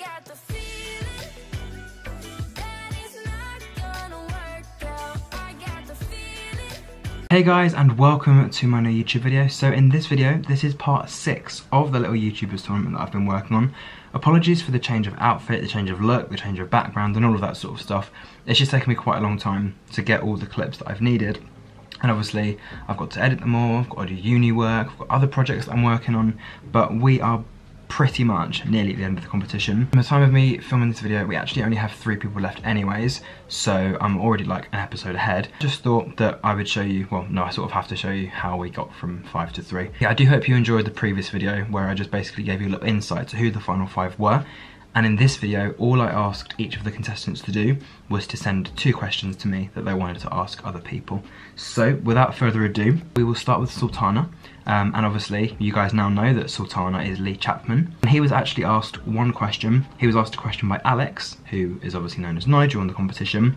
got the feeling that it's not gonna work out. I got the feeling. Hey guys, and welcome to my new YouTube video. So in this video, this is part 6 of the Little YouTubers tournament that I've been working on. Apologies for the change of outfit, the change of look, the change of background and all of that sort of stuff. It's just taken me quite a long time to get all the clips that I've needed. And obviously, I've got to edit them all, I've got to do uni work, I've got other projects that I'm working on, but we are pretty much nearly at the end of the competition. From the time of me filming this video, we actually only have 3 people left anyways, so I'm already like an episode ahead. Just thought that I would show you, well no, I sort of have to show you how we got from 5 to 3. Yeah, I do hope you enjoyed the previous video where I just basically gave you a little insight to who the final 5 were. And in this video, all I asked each of the contestants to do was to send 2 questions to me that they wanted to ask other people. So, without further ado, we will start with Sultana. And obviously, you guys now know that Sultana is Lee Chapman. And he was actually asked one question. He was asked a question by Alex, who is obviously known as Nigel in the competition.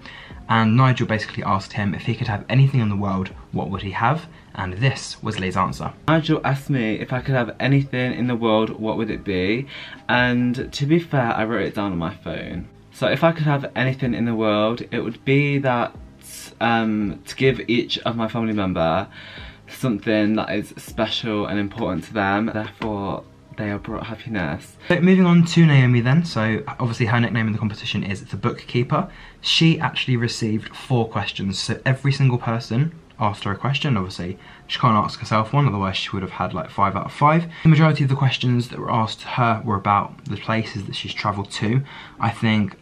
And Nigel basically asked him if he could have anything in the world, what would he have? And this was Lee's answer. Nigel asked me if I could have anything in the world, what would it be? And to be fair, I wrote it down on my phone. So if I could have anything in the world, it would be that to give each of my family member something that is special and important to them, therefore they are brought happiness. So moving on to Naomi then, so obviously her nickname in the competition is the Bookkeeper. She actually received 4 questions, so every single person asked her a question. Obviously she can't ask herself one, otherwise she would have had like 5 out of 5. The majority of the questions that were asked to her were about the places that she's travelled to. I think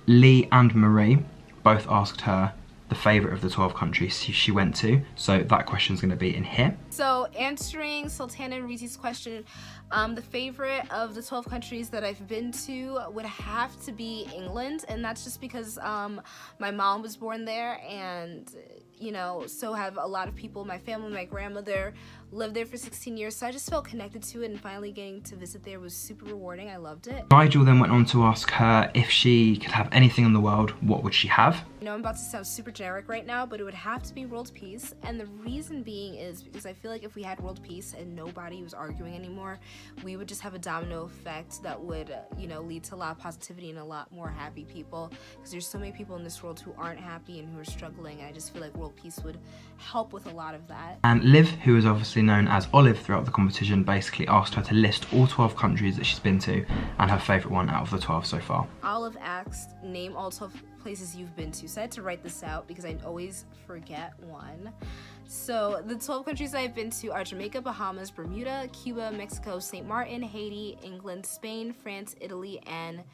Lee and Marie both asked her the favourite of the 12 countries she went to, so that question's going to be in here. So answering Sultana and Reezy's question, the favorite of the 12 countries that I've been to would have to be England, and that's just because my mom was born there, and you know, so have a lot of people, my family, my grandmother lived there for 16 years, so I just felt connected to it, and finally getting to visit there was super rewarding. I loved it. Nigel then went on to ask her if she could have anything in the world, what would she have? You know, I'm about to sound super generic right now, but it would have to be world peace, and the reason being is because I feel like if we had world peace and nobody was arguing anymore, we would just have a domino effect that would, you know, lead to a lot of positivity and a lot more happy people, because there's so many people in this world who aren't happy and who are struggling, and I just feel like world peace would help with a lot of that. And Liv, who is obviously known as Olive throughout the competition, basically asked her to list all 12 countries that she's been to and her favourite one out of the 12 so far. Olive asked, name all 12 places you've been to, so I had to write this out because I always forget one. So the 12 countries I've been to are Jamaica, Bahamas, Bermuda, Cuba, Mexico, St. Martin, Haiti, England, Spain, France, Italy, and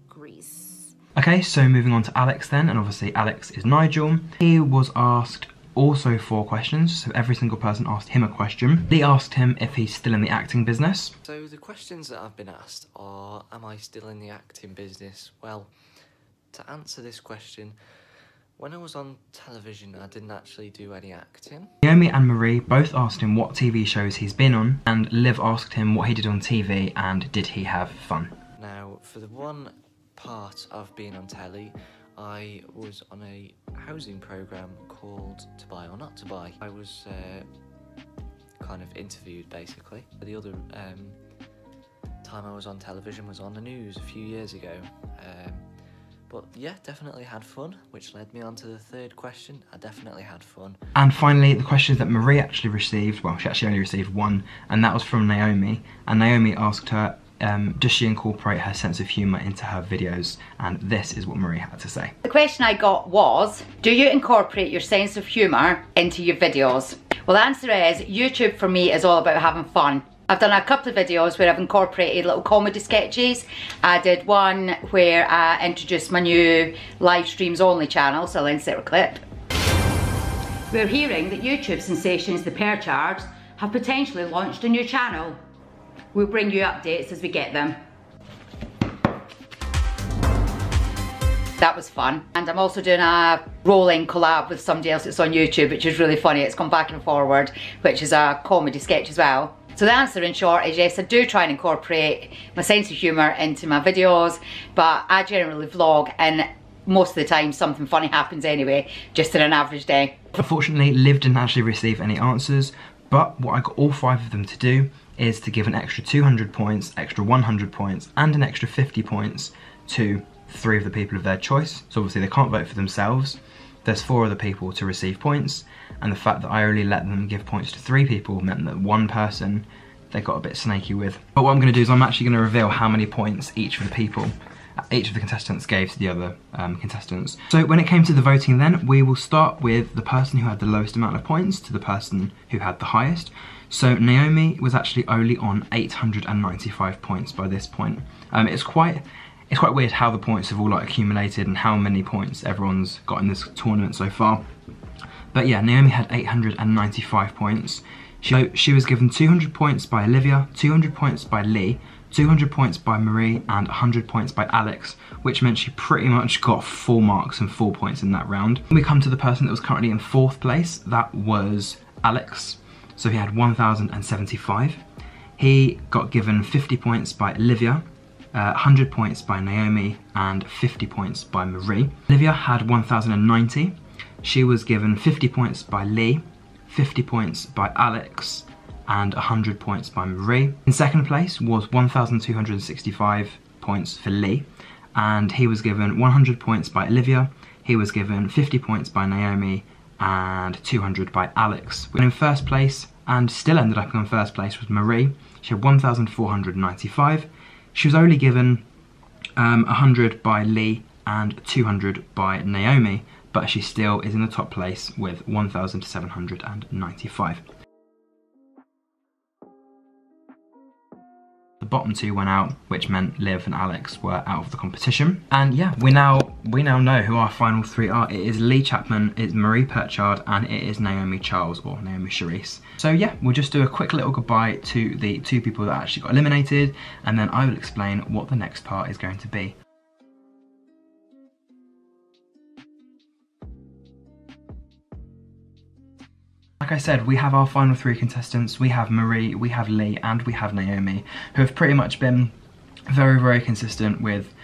Greece. Okay, so moving on to Alex then, and obviously Alex is Nigel. He was asked also 4 questions, so every single person asked him a question. They asked him if he's still in the acting business. So the questions that I've been asked are, am I still in the acting business? Well, to answer this question, when I was on television I didn't actually do any acting. Naomi and Marie both asked him what TV shows he's been on, and Liv asked him what he did on TV and did he have fun. Now, for the one part of being on telly, I was on a housing programme called To Buy or Not to Buy. I was kind of interviewed basically. The other time I was on television was on the news a few years ago. But yeah, definitely had fun, which led me on to the 3rd question. I definitely had fun. And finally, the questions that Marie actually received, well, she actually only received 1, and that was from Naomi. And Naomi asked her, does she incorporate her sense of humour into her videos? And this is what Marie had to say. The question I got was, do you incorporate your sense of humour into your videos? Well, the answer is, YouTube for me is all about having fun. I've done a couple of videos where I've incorporated little comedy sketches. I did one where I introduced my new live streams only channel, so I'll insert a clip. We're hearing that YouTube sensations The Perchards have potentially launched a new channel. We'll bring you updates as we get them. That was fun. And I'm also doing a rolling collab with somebody else that's on YouTube, which is really funny. It's gone back and forward, which is a comedy sketch as well. So the answer in short is yes, I do try and incorporate my sense of humour into my videos, but I generally vlog and most of the time something funny happens anyway, just in an average day. Unfortunately, Liv didn't actually receive any answers, but what I got all 5 of them to do is to give an extra 200 points, extra 100 points, and an extra 50 points to 3 of the people of their choice. So obviously they can't vote for themselves. There's 4 other people to receive points, and the fact that I only let them give points to 3 people meant that one person they got a bit snaky with. But what I'm going to do is I'm actually going to reveal how many points each of the contestants gave to the other contestants. So when it came to the voting then, we will start with the person who had the lowest amount of points to the person who had the highest. So Naomi was actually only on 895 points by this point. It's quite weird how the points have all like accumulated and how many points everyone's got in this tournament so far. But yeah, Naomi had 895 points. She was given 200 points by Olivia, 200 points by Lee, 200 points by Marie, and 100 points by Alex, which meant she pretty much got 4 marks and 4 points in that round. When we come to the person that was currently in 4th place, that was Alex. So he had 1,075. He got given 50 points by Olivia, 100 points by Naomi, and 50 points by Marie. Olivia had 1,090. She was given 50 points by Lee, 50 points by Alex, and 100 points by Marie. In 2nd place was 1,265 points for Lee, and he was given 100 points by Olivia. He was given 50 points by Naomi, and 200 by Alex. And in 1st place, and still ended up in 1st place, was Marie. She had 1,495. She was only given 100 by Lee and 200 by Naomi, but she still is in the top place with 1,795. The bottom 2 went out, which meant Liv and Alex were out of the competition. And yeah, we now know who our final 3 are. It is Lee Chapman, it's Marie Perchard, and it is Naomi Charles, or Naomi Charisse. So yeah, we'll just do a quick little goodbye to the 2 people that actually got eliminated, and then I will explain what the next part is going to be. Like I said, we have our final 3 contestants. We have Marie, we have Lee, and we have Naomi, who have pretty much been very, very consistent with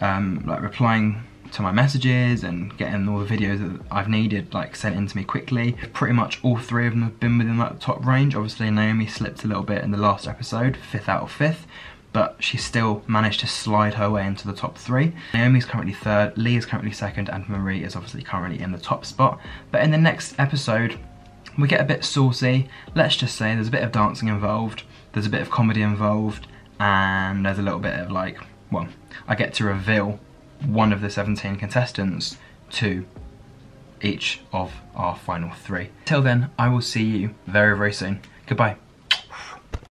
like replying to my messages and getting all the videos that I've needed like sent in to me quickly. Pretty much all 3 of them have been within that top range. Obviously Naomi slipped a little bit in the last episode, 5th out of 5th, but she still managed to slide her way into the top 3. Naomi's currently 3rd, Lee is currently 2nd, and Marie is obviously currently in the top spot. But in the next episode, we get a bit saucy. Let's just say there's a bit of dancing involved, there's a bit of comedy involved, and there's a little bit of like, well, I get to reveal one of the 17 contestants to each of our final 3. Till then, I will see you very, very soon. Goodbye.